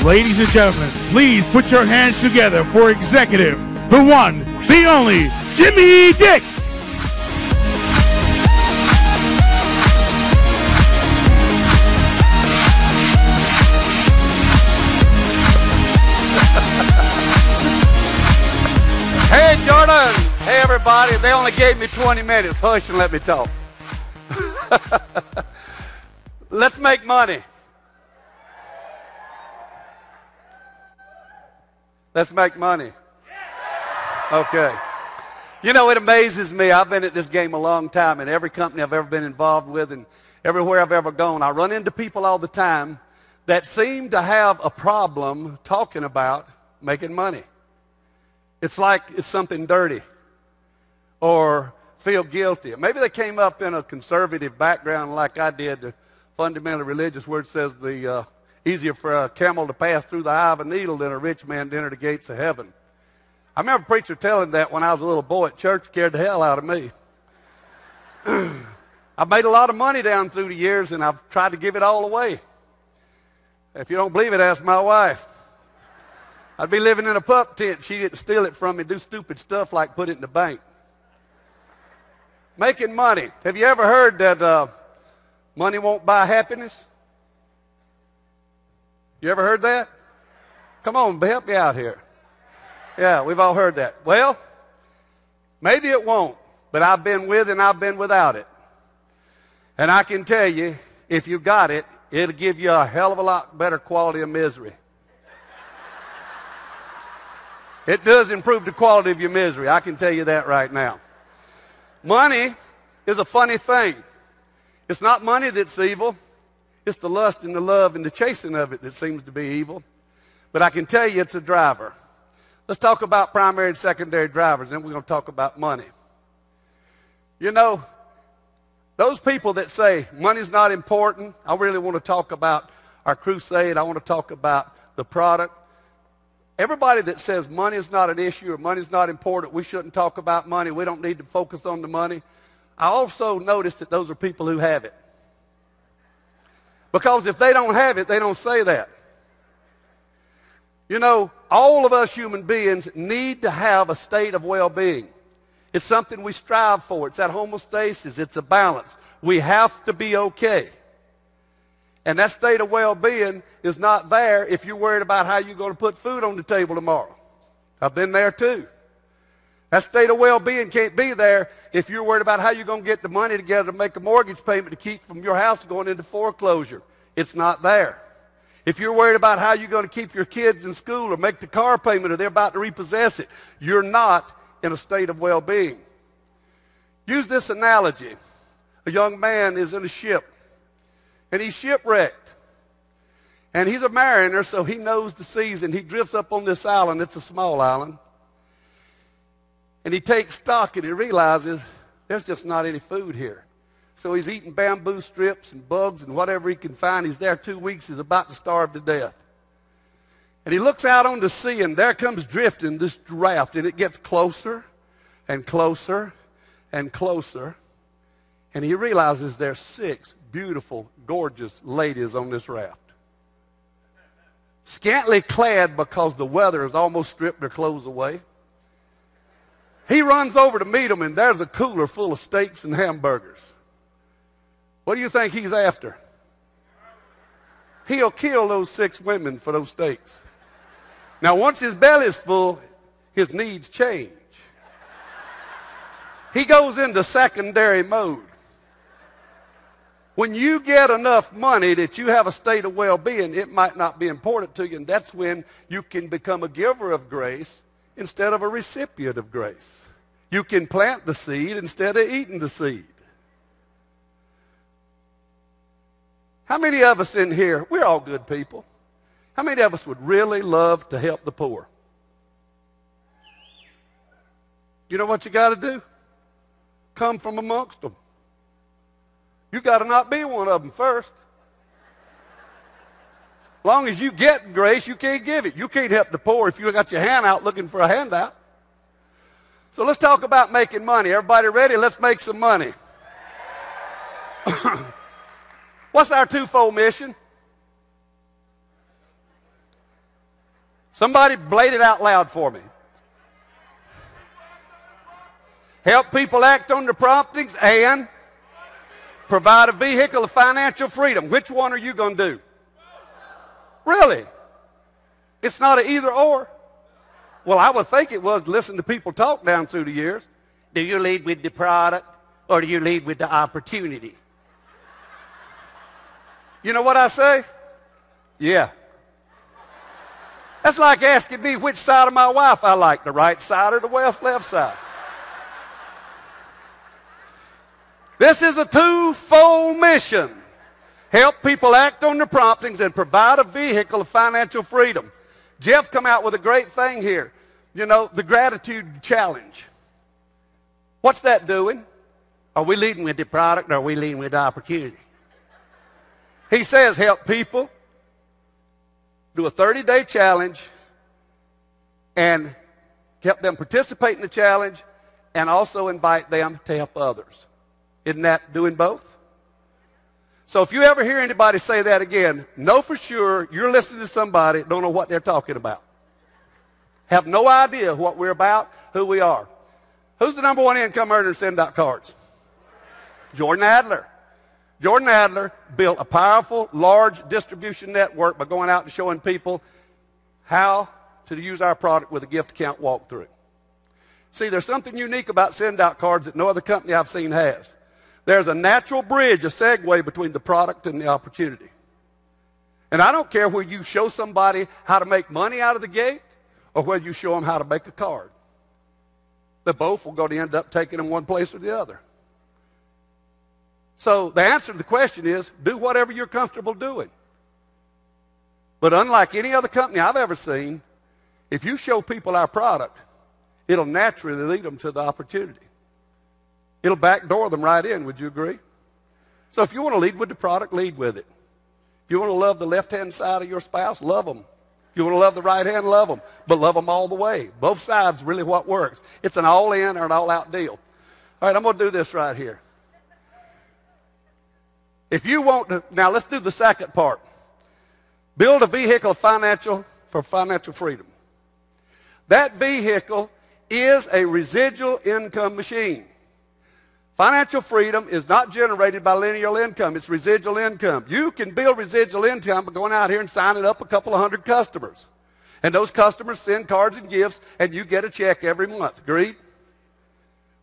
Ladies and gentlemen, please put your hands together for executive, the one, the only, Jimmy Dick. Hey, Jordan. Hey, everybody. They only gave me 20 minutes. Hush and let me talk. Let's make money. Let's make money. Okay. You know, it amazes me. I've been at this game a long time, and every company I've ever been involved with and everywhere I've ever gone, I run into people all the time that seem to have a problem talking about making money. It's like it's something dirty or feel guilty. Maybe they came up in a conservative background like I did, the fundamentally religious, where it says the easier for a camel to pass through the eye of a needle than a rich man to enter the gates of heaven. I remember a preacher telling that when I was a little boy at church. Scared the hell out of me. I've made a lot of money down through the years, and I've tried to give it all away. If you don't believe it, ask my wife. I'd be living in a pup tent. She didn't steal it from me, do stupid stuff like put it in the bank. Making money. Have you ever heard that money won't buy happiness? You ever heard that? Come on, help me out here. Yeah, we've all heard that. Well, maybe it won't, but I've been with and I've been without it. And I can tell you, if you got it, it'll give you a hell of a lot better quality of misery. It does improve the quality of your misery. I can tell you that right now. Money is a funny thing. It's not money that's evil. It's the lust and the love and the chasing of it that seems to be evil. But I can tell you it's a driver. Let's talk about primary and secondary drivers, and then we're going to talk about money. You know, those people that say money's not important, I really want to talk about our crusade. I want to talk about the product. Everybody that says money is not an issue or money is not important, we shouldn't talk about money, we don't need to focus on the money, I also notice that those are people who have it. Because if they don't have it, they don't say that. You know, all of us human beings need to have a state of well-being. It's something we strive for. It's that homeostasis. It's a balance. We have to be okay. And that state of well-being is not there if you're worried about how you're going to put food on the table tomorrow. I've been there too. That state of well-being can't be there if you're worried about how you're going to get the money together to make a mortgage payment to keep from your house going into foreclosure. It's not there. If you're worried about how you're going to keep your kids in school or make the car payment or they're about to repossess it, you're not in a state of well-being. Use this analogy. A young man is in a ship, and he's shipwrecked. And he's a mariner, so he knows the seas, and he drifts up on this island. It's a small island. And he takes stock, and he realizes there's just not any food here. So he's eating bamboo strips and bugs and whatever he can find. He's there 2 weeks. He's about to starve to death. And he looks out on the sea, and there comes drifting this raft, and it gets closer and closer and closer. And he realizes there's 6 beautiful, gorgeous ladies on this raft. Scantily clad because the weather has almost stripped their clothes away. He runs over to meet them, and there's a cooler full of steaks and hamburgers. What do you think he's after? He'll kill those 6 women for those steaks. Now, once his belly's full, his needs change. He goes into secondary mode. When you get enough money that you have a state of well-being, it might not be important to you, and that's when you can become a giver of grace instead of a recipient of grace. You can plant the seed instead of eating the seed. How many of us in here, we're all good people, how many of us would really love to help the poor? You know what you got to do? Come from amongst them. You got to not be one of them first. As long as you get grace, you can't give it. You can't help the poor if you got your hand out looking for a handout. So let's talk about making money. Everybody ready? Let's make some money. What's our twofold mission? Somebody blate it out loud for me. Help people act on their promptings and provide a vehicle of financial freedom. Which one are you going to do? Really? It's not an either or. Well, I would think it was to listen to people talk down through the years. Do you lead with the product or do you lead with the opportunity? You know what I say? Yeah. That's like asking me which side of my wife I like, the right side or the left side. This is a twofold mission. Help people act on their promptings and provide a vehicle of financial freedom. Jeff come out with a great thing here. You know, the gratitude challenge. What's that doing? Are we leading with the product or are we leading with the opportunity? He says help people do a 30-day challenge and help them participate in the challenge and also invite them to help others. Isn't that doing both? So if you ever hear anybody say that again, know for sure you're listening to somebody that don't know what they're talking about. Have no idea what we're about, who we are. Who's the number one income earner in SendOutCards? Jordan Adler. Jordan Adler built a powerful, large distribution network by going out and showing people how to use our product with a gift account walkthrough. See, there's something unique about SendOutCards that no other company I've seen has. There's a natural bridge, a segue between the product and the opportunity. And I don't care whether you show somebody how to make money out of the gate or whether you show them how to make a card. They both will go to end up taking them one place or the other. So the answer to the question is, do whatever you're comfortable doing. But unlike any other company I've ever seen, if you show people our product, it'll naturally lead them to the opportunity. It'll backdoor them right in, would you agree? So if you want to lead with the product, lead with it. If you want to love the left-hand side of your spouse, love them. If you want to love the right hand, love them. But love them all the way. Both sides really what works. It's an all-in or an all-out deal. All right, I'm going to do this right here. If you want to, now let's do the second part. Build a vehicle for financial freedom. That vehicle is a residual income machine. Financial freedom is not generated by linear income. It's residual income. You can build residual income by going out here and signing up a couple of hundred customers. And those customers send cards and gifts, and you get a check every month. Agreed?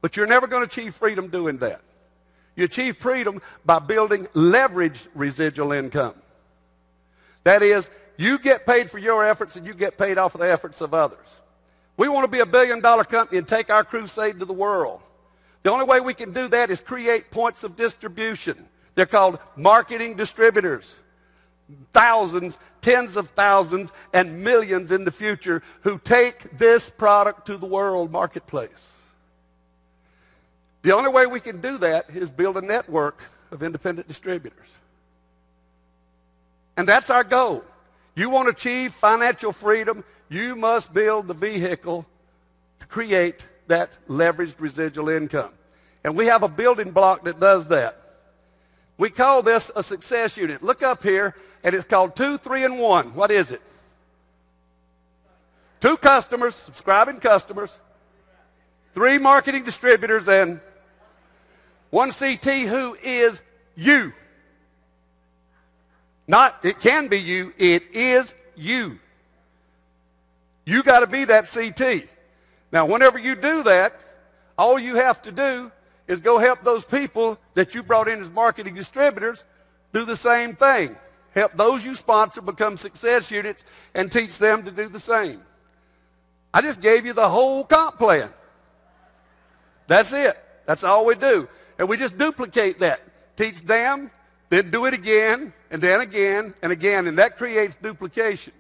But you're never going to achieve freedom doing that. You achieve freedom by building leveraged residual income. That is, you get paid for your efforts and you get paid off of the efforts of others. We want to be $1 billion company and take our crusade to the world. The only way we can do that is create points of distribution. They're called marketing distributors. Thousands, tens of thousands, and millions in the future who take this product to the world marketplace. The only way we can do that is build a network of independent distributors. And that's our goal. You want to achieve financial freedom, you must build the vehicle to create that leveraged residual income. And we have a building block that does that. We call this a success unit. Look up here, and it's called 2, 3, and 1. What is it? 2 customers, subscribing customers, 3 marketing distributors, and 1 CT who is you. Not, it can be you, it is you. You got to be that CT. Now, whenever you do that, all you have to do is go help those people that you brought in as marketing distributors do the same thing. Help those you sponsor become success units and teach them to do the same. I just gave you the whole comp plan. That's it. That's all we do. And we just duplicate that. Teach them, then do it again, and then again, and again. And that creates duplication.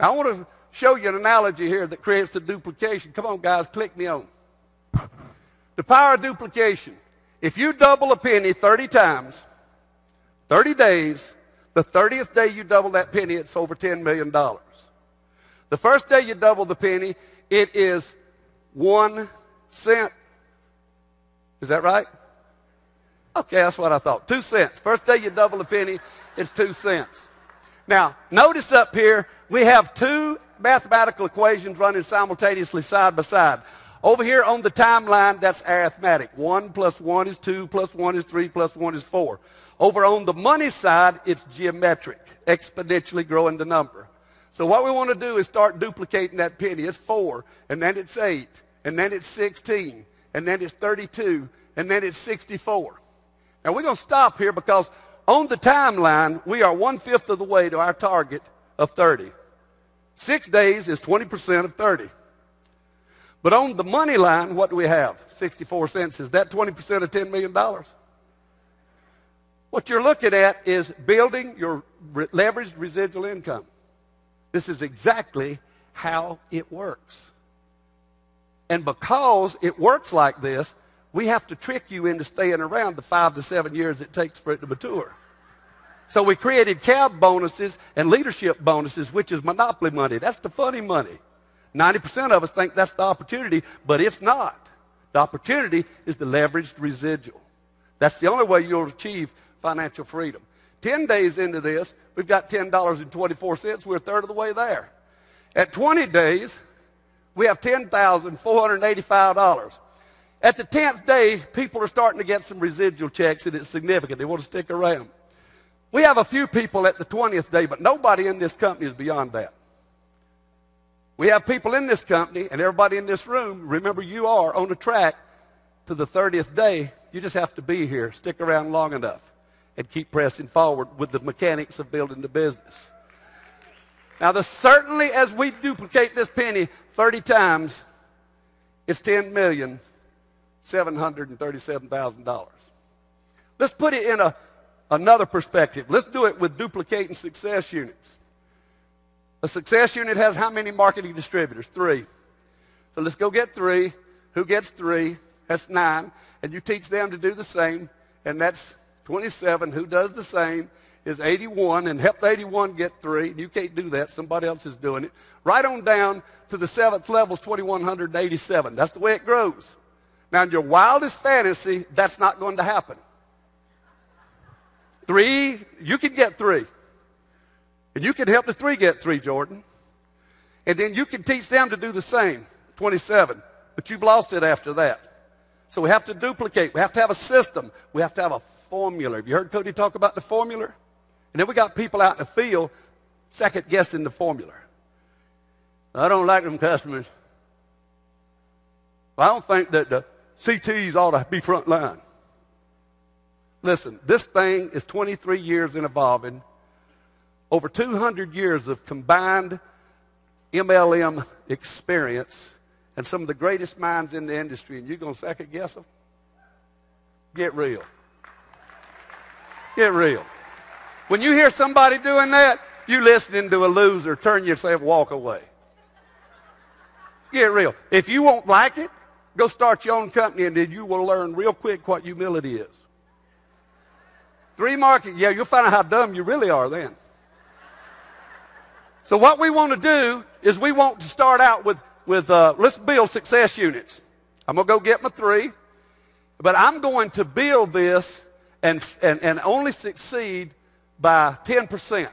Now, I want to show you an analogy here that creates the duplication. Come on, guys, click me on. The power of duplication. If you double a penny 30 times, 30 days, the 30th day you double that penny, it's over $10 million. The first day you double the penny, it is 1 cent. Is that right? Okay, that's what I thought. 2 cents. First day you double the penny, it's 2 cents. Now, notice up here, we have 2 mathematical equations running simultaneously side by side. Over here on the timeline, that's arithmetic. 1 plus 1 is 2, plus 1 is 3, plus 1 is 4. Over on the money side, it's geometric, exponentially growing the number. So what we want to do is start duplicating that penny. It's 4, and then it's 8, and then it's 16, and then it's 32, and then it's 64. Now we're going to stop here because on the timeline, we are 1/5 of the way to our target of 30. 6 days is 20% of 30. But on the money line, what do we have? 64 cents. Is that 20% of $10 million? What you're looking at is building your leveraged residual income. This is exactly how it works. And because it works like this, we have to trick you into staying around the 5 to 7 years it takes for it to mature. So we created cab bonuses and leadership bonuses, which is monopoly money. That's the funny money. 90% of us think that's the opportunity, but it's not. The opportunity is the leveraged residual. That's the only way you'll achieve financial freedom. 10 days into this, we've got $10.24. We're a third of the way there. At 20 days, we have $10,485. At the 10th day, people are starting to get some residual checks, and it's significant. They want to stick around. We have a few people at the 20th day, but nobody in this company is beyond that. We have people in this company, and everybody in this room, remember you are on the track to the 30th day. You just have to be here, stick around long enough, and keep pressing forward with the mechanics of building the business. Now, certainly as we duplicate this penny 30 times, it's $10,737,000. Let's put it in another perspective. Let's do it with duplicating success units. A success unit has how many marketing distributors? 3. So let's go get 3. Who gets 3? That's 9. And you teach them to do the same, and that's 27. Who does the same is 81, and help the 81 get 3. You can't do that. Somebody else is doing it. Right on down to the 7th level is 2,187. That's the way it grows. Now, in your wildest fantasy, that's not going to happen. 3, you can get 3. And you can help the 3 get 3, Jordan. And then you can teach them to do the same, 27. But you've lost it after that. So we have to duplicate. We have to have a system. We have to have a formula. Have you heard Cody talk about the formula? And then we got people out in the field second-guessing the formula. I don't like them customers. I don't think that the CTs ought to be front line. Listen, this thing is 23 years in evolving. Over 200 years of combined MLM experience and some of the greatest minds in the industry, and you're going to second guess them? Get real. Get real. When you hear somebody doing that, you listening to a loser. Turn yourself, walk away. Get real. If you won't like it, go start your own company, and then you will learn real quick what humility is. 3 marketing, yeah, you'll find out how dumb you really are then. So what we want to do is we want to start out with let's build success units. I'm going to go get my 3, but I'm going to build this and only succeed by 10%.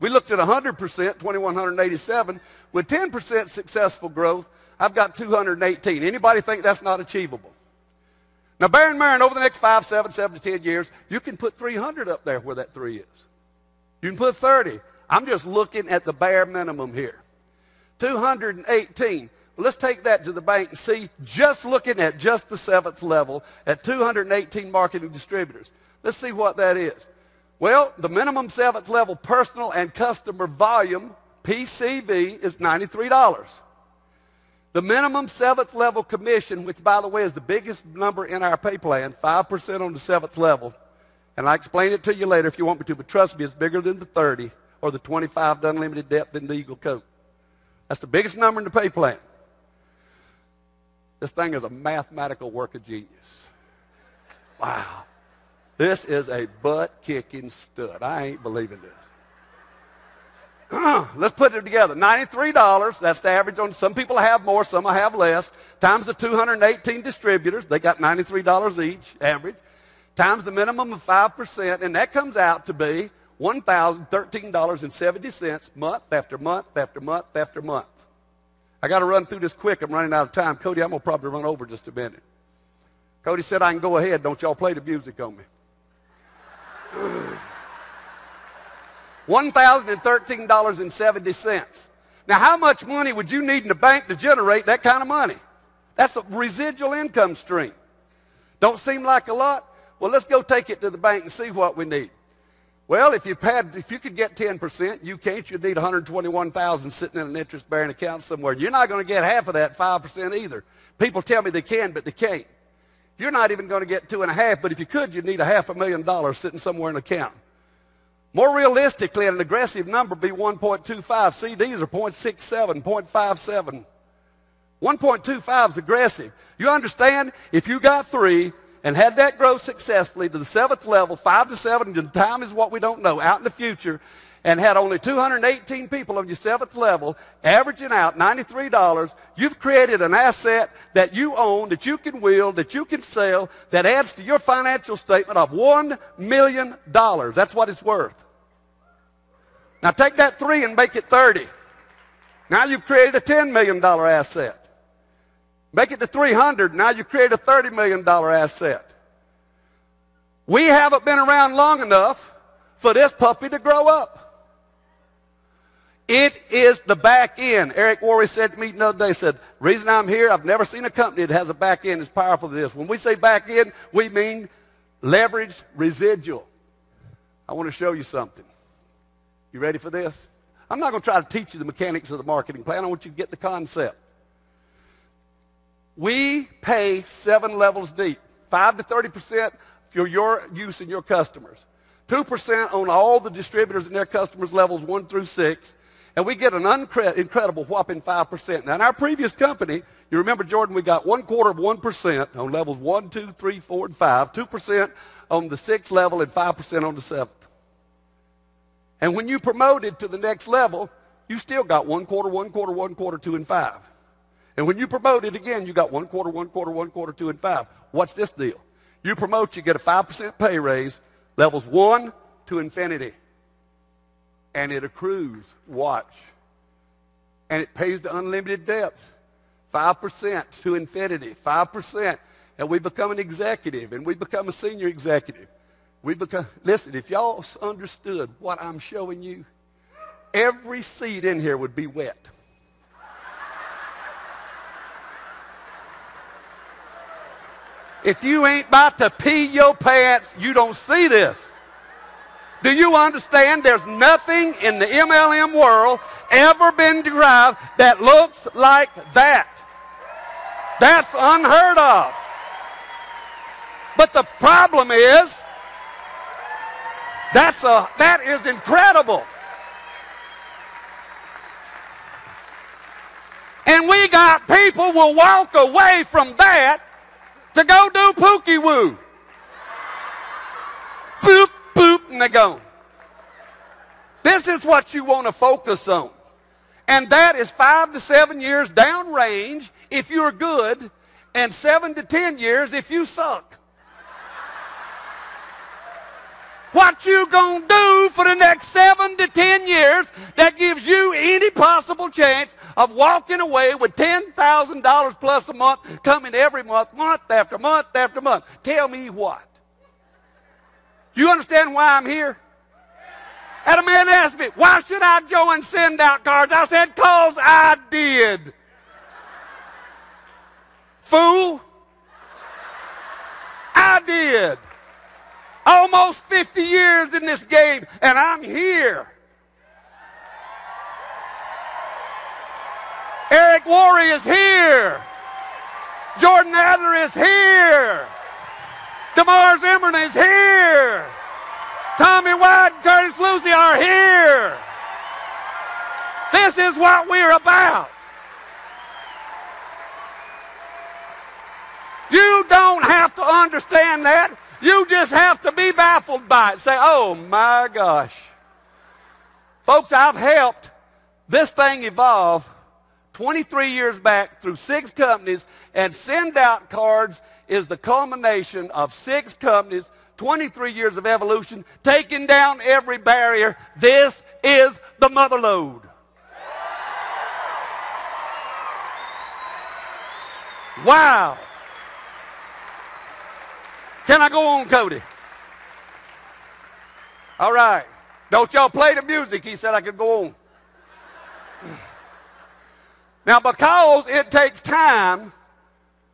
We looked at 100%, 2,187. With 10% successful growth, I've got 218. Anybody think that's not achievable? Now, bear in mind, over the next 5, 7 to 10 years, you can put 300 up there where that 3 is. You can put 30. I'm just looking at the bare minimum here. 218. Well, let's take that to the bank and see, just looking at just the 7th level, at 218 marketing distributors. Let's see what that is. Well, the minimum 7th level personal and customer volume, PCV, is $93. The minimum 7th level commission, which, by the way, is the biggest number in our pay plan, 5% on the 7th level. And I'll explain it to you later if you want me to, but trust me, it's bigger than the 30 or the 25 unlimited depth in the Eagle Coat. That's the biggest number in the pay plan. This thing is a mathematical work of genius. Wow. This is a butt-kicking stud. I ain't believing this. Let's put it together. $93, that's the average. On some people have more, some have less, times the 218 distributors. They got $93 each, average, times the minimum of 5%, and that comes out to be $1,013.70 month after month after month after month. I got to run through this quick. I'm running out of time. Cody, I'm going to probably run over just a minute. Cody said I can go ahead. Don't y'all play the music on me. $1,013.70. Now, how much money would you need in the bank to generate that kind of money? That's a residual income stream. Don't seem like a lot? Well, let's go take it to the bank and see what we need. Well, if you could get 10%, you can't. You'd need $121,000 sitting in an interest-bearing account somewhere. You're not going to get half of that, 5% either. People tell me they can, but they can't. You're not even going to get 2.5%, but if you could, you'd need $500,000 sitting somewhere in an account. More realistically, an aggressive number would be 1.25. CDs are 0.67, 0.57. 1.25 is aggressive. You understand? If you got 3 and had that grow successfully to the 7th level, 5 to 7, and time is what we don't know, out in the future, and had only 218 people on your 7th level, averaging out $93, you've created an asset that you own, that you can wield, that you can sell, that adds to your financial statement of $1 million. That's what it's worth. Now take that 3 and make it 30. Now you've created a $10 million asset. Make it to 300. Now you create a $30 million asset. We haven't been around long enough for this puppy to grow up. It is the back end. Eric Worre said to me the other day, said, the reason I'm here, I've never seen a company that has a back end as powerful as this. When we say back end, we mean leveraged residual. I want to show you something. You ready for this? I'm not going to try to teach you the mechanics of the marketing plan. I want you to get the concept. We pay 7 levels deep, 5 to 30% for your use and your customers, 2% on all the distributors and their customers levels 1 through 6, and we get an incredible whopping 5%. Now, in our previous company, you remember, Jordan, we got 1/4 of 1% on levels 1, 2, 3, 4, and 5, 2% on the 6th level, and 5% on the 7th. And when you promoted to the next level, you still got 1/4, 1/4, 1/4, 2, and 5. And when you promote it again, you got 1/4, 1/4, 1/4, 2, and 5. What's this deal? You promote, you get a 5% pay raise, levels 1 to infinity. And it accrues, watch. And it pays to unlimited depth. 5% to infinity, 5%. And we become an executive, and we become a senior executive. Listen, if y'all understood what I'm showing you, every seat in here would be wet. If you ain't about to pee your pants, you don't see this. Do you understand there's nothing in the MLM world ever been derived that looks like that? That's unheard of. But the problem is, that is incredible. And we got people will walk away from that to go do pookie woo. Boop, boop, and they're gone. This is what you want to focus on. And that is 5 to 7 years downrange if you're good, and 7 to 10 years if you suck. What you gonna do for the next 7 to 10 years that gives you any possible chance of walking away with $10,000 plus a month coming every month, month after month after month? Tell me what. You understand why I'm here? And a man asked me, why should I join SendOutCards? I said, 'cause I did. Fool. I did. Almost 50 years in this game, and I'm here. Eric Worre is here. Jordan Adler is here. DeMar Zimmerman is here. Tommy White and Curtis Lucy are here. This is what we're about. You don't have to understand that. You just have to be baffled by it. Say, oh my gosh. Folks, I've helped this thing evolve 23 years back through 6 companies, and SendOutCards is the culmination of 6 companies 23 years of evolution, taking down every barrier. This is the mother lode. Wow. Can I go on, Cody? All right. Don't y'all play the music. He said I could go on. Now, because it takes time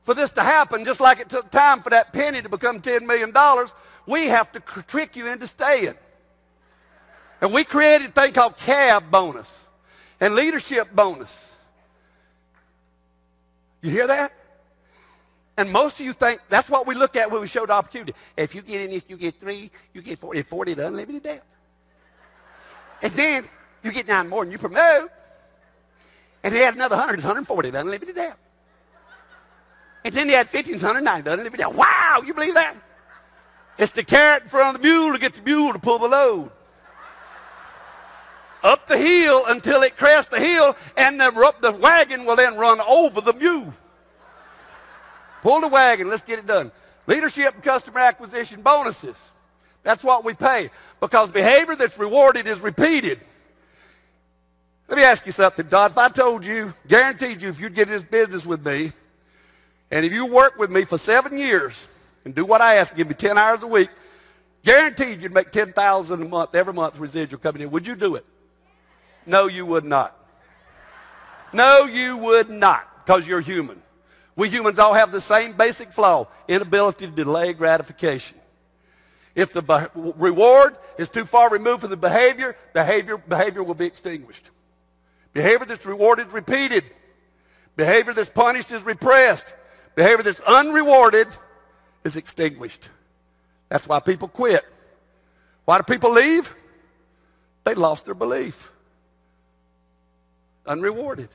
for this to happen, just like it took time for that penny to become $10 million, we have to trick you into staying. And we created a thing called cab bonus and leadership bonus. You hear that? And most of you think that's what we look at when we show the opportunity. If you get in this, you get 3, you get 40, 40 to unlimited debt. And then you get 9 more and you promote. And they had another 100, it's 140 to unlimited debt. And then they had 1,509 to unlimited debt. Wow, you believe that? It's the carrot in front of the mule to get the mule to pull the load. Up the hill until it crests the hill, and the wagon will then run over the mule. Pull the wagon, let's get it done. Leadership and customer acquisition bonuses. That's what we pay, because behavior that's rewarded is repeated. Let me ask you something, Todd. If I told you, guaranteed you, if you'd get in this business with me, and if you work with me for 7 years and do what I ask, give me 10 hours a week, guaranteed you'd make $10,000 a month, every month residual coming in. Would you do it? No, you would not. No, you would not, because you're human. We humans all have the same basic flaw, inability to delay gratification. If the reward is too far removed from the behavior will be extinguished. Behavior that's rewarded is repeated. Behavior that's punished is repressed. Behavior that's unrewarded is extinguished. That's why people quit. Why do people leave? They lost their belief. Unrewarded.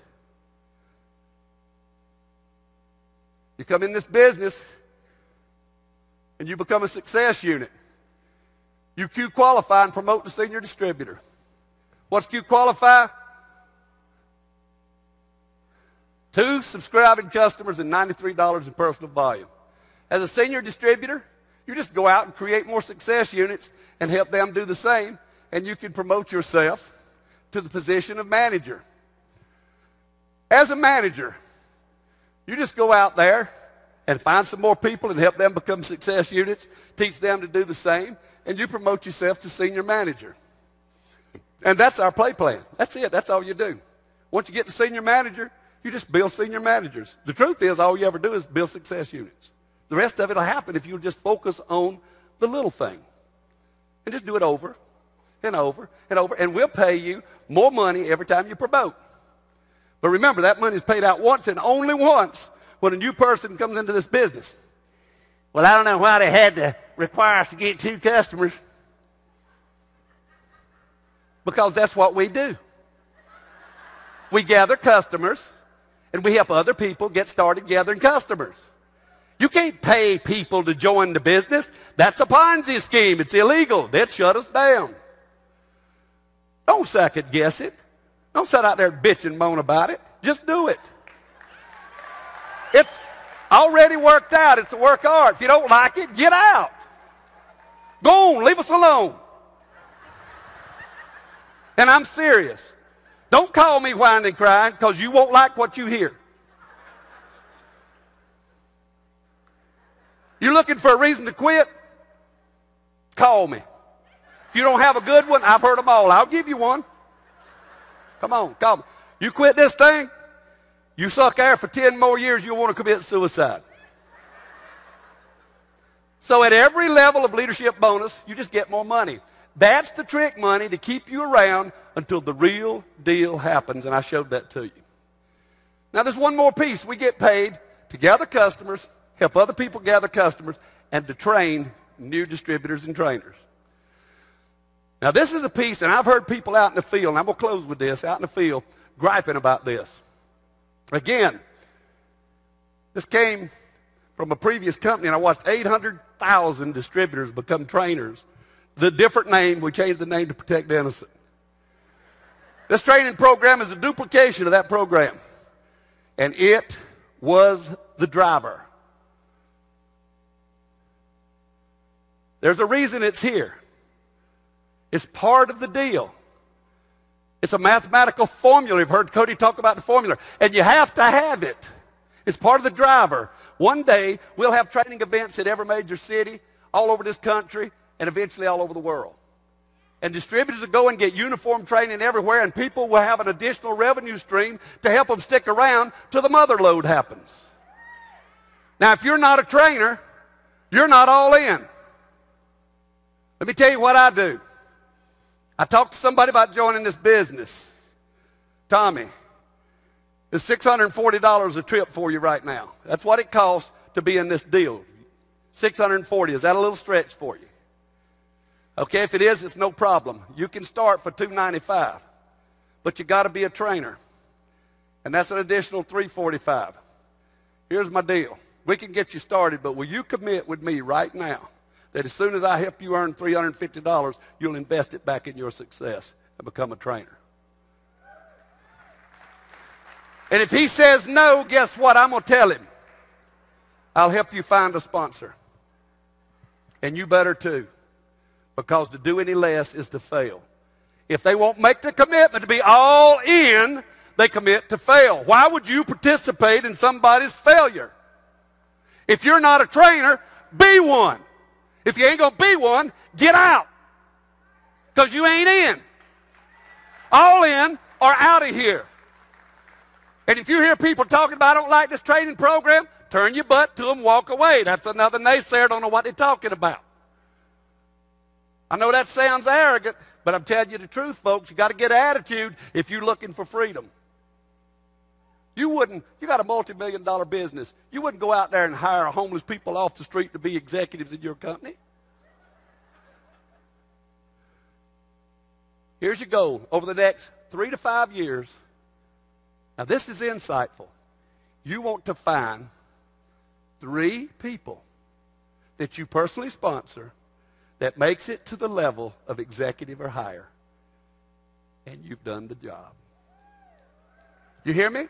You come in this business and you become a success unit. You Q qualify and promote to senior distributor. What's Q qualify? 2 subscribing customers and $93 in personal volume. As a senior distributor, you just go out and create more success units and help them do the same, and you can promote yourself to the position of manager. As a manager, you just go out there and find some more people and help them become success units, teach them to do the same, and you promote yourself to senior manager. And that's our play plan. That's it. That's all you do. Once you get to senior manager, you just build senior managers. The truth is, all you ever do is build success units. The rest of it will happen if you just focus on the little thing. And just do it over and over and over, and we'll pay you more money every time you promote. But remember, that money is paid out once and only once when a new person comes into this business. Well, I don't know why they had to require us to get 2 customers. Because that's what we do. We gather customers, and we help other people get started gathering customers. You can't pay people to join the business. That's a Ponzi scheme. It's illegal. They'd shut us down. Don't second guess it. Don't sit out there and bitch and moan about it. Just do it. It's already worked out. It's a work of art. If you don't like it, get out. Go on. Leave us alone. And I'm serious. Don't call me whining and crying, because you won't like what you hear. You're looking for a reason to quit? Call me. If you don't have a good one, I've heard them all. I'll give you one. Come on, call me. You quit this thing, you suck air for 10 more years, you'll want to commit suicide. So at every level of leadership bonus, you just get more money. That's the trick money to keep you around until the real deal happens, and I showed that to you. Now there's one more piece. We get paid to gather customers, help other people gather customers, and to train new distributors and trainers. Now this is a piece, and I've heard people out in the field, and I'm going to close with this, out in the field, griping about this. Again, this came from a previous company, and I watched 800,000 distributors become trainers. The different name, we changed the name to Protect the Innocent. This training program is a duplication of that program. And it was the driver. There's a reason it's here. It's part of the deal. It's a mathematical formula. You've heard Cody talk about the formula. And you have to have it. It's part of the driver. One day, we'll have training events at every major city, all over this country, and eventually all over the world. And distributors will go and get uniform training everywhere, and people will have an additional revenue stream to help them stick around till the mother load happens. Now, if you're not a trainer, you're not all in. Let me tell you what I do. I talked to somebody about joining this business. Tommy, it's $640 a trip for you right now. That's what it costs to be in this deal. $640. Is that a little stretch for you? Okay, if it is, it's no problem. You can start for $295. But you got to be a trainer. And that's an additional $345. Here's my deal. We can get you started, but will you commit with me right now that as soon as I help you earn $350, you'll invest it back in your success and become a trainer? And if he says no, guess what? I'm going to tell him. I'll help you find a sponsor. And you better too. Because to do any less is to fail. If they won't make the commitment to be all in, they commit to fail. Why would you participate in somebody's failure? If you're not a trainer, be one. If you ain't going to be one, get out. Because you ain't in. All in or out of here. And if you hear people talking about, I don't like this training program, turn your butt to them, walk away. That's another naysayer, don't know what they're talking about. I know that sounds arrogant, but I'm telling you the truth, folks. You got to get attitude if you're looking for freedom. You got a multi-million-dollar business. You wouldn't go out there and hire homeless people off the street to be executives in your company. Here's your goal over the next 3 to 5 years. Now, this is insightful. You want to find 3 people that you personally sponsor that makes it to the level of executive or higher, and you've done the job. You hear me?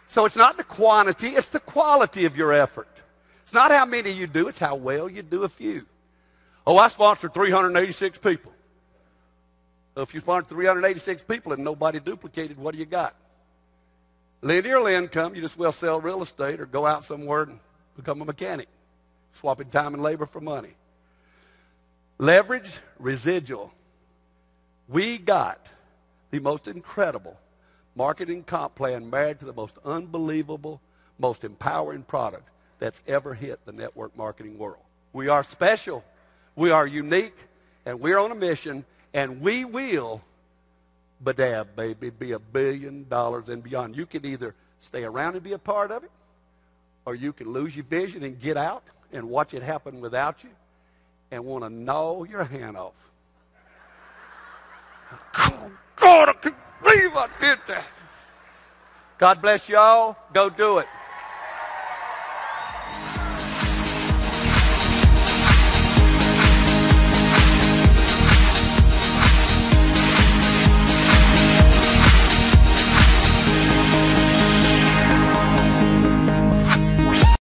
So it's not the quantity, it's the quality of your effort. It's not how many you do, it's how well you do a few. Oh, I sponsored 386 people. So if you sponsored 386 people and nobody duplicated, what do you got? Linear income, you just will sell real estate or go out somewhere and become a mechanic, swapping time and labor for money. Leverage residual. We got the most incredible marketing comp plan married to the most unbelievable, most empowering product that's ever hit the network marketing world. We are special, we are unique, and we're on a mission, and we will, badab, baby, be $1 billion and beyond. You can either stay around and be a part of it, or you can lose your vision and get out and watch it happen without you and want to gnaw your hand off. Oh, God, I can't believe I did that. God bless y'all. Go do it.